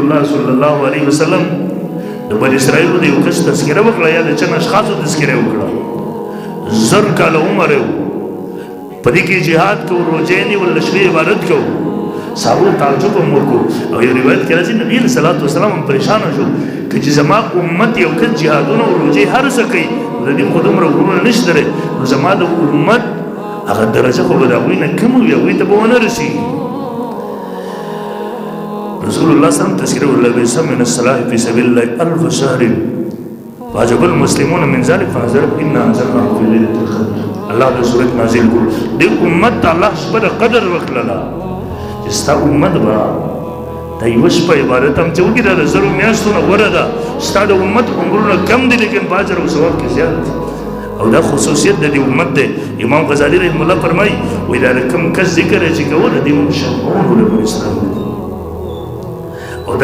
الله صلی الله علیه وسلم د بنی اسرائیلو د یو کس تذکره وکړه یا د چند اشخاصو تذکره وکړه 1000 کاله عمر یې په دې کې جهاد کو روزې نیول شپې عبادت کو صحابه تعجب هم وکړو او یو روایت کې راځي نبی صلی الله علیه وسلم پریشان شو چې زما امت یو کس جهادونه او روزې هر څه کوي د دې خودم رغونه نشته نو زما د امت هغه درجه خو به د هغوی نه کم وي هغوی ته به ونه رسېږي رسول الله صلی الله علیه وسلم تذکره ولبئس من الصلاة في سبيل الله 1000 شهر فعجب المسلمون من ذلك فنزل إنا أنزلناه في ليلة القدر الله د سورۃ نازل کړ د امت الله شپه قدر وکړه چې ستا امت به د یوه شپه عبادت هم چې وکړي دا د زرو میاشتو نه غوره ده ستا د امت عمرونه کم دي لیکن په اجر او ثواب کې زیات دي او دا خصوصیت د دې امت دی امام غزالی رحمه الله فرمایي وایي دا د کوم کس ذکر چې کوه د دې موږ شرمون له بني اسرائیل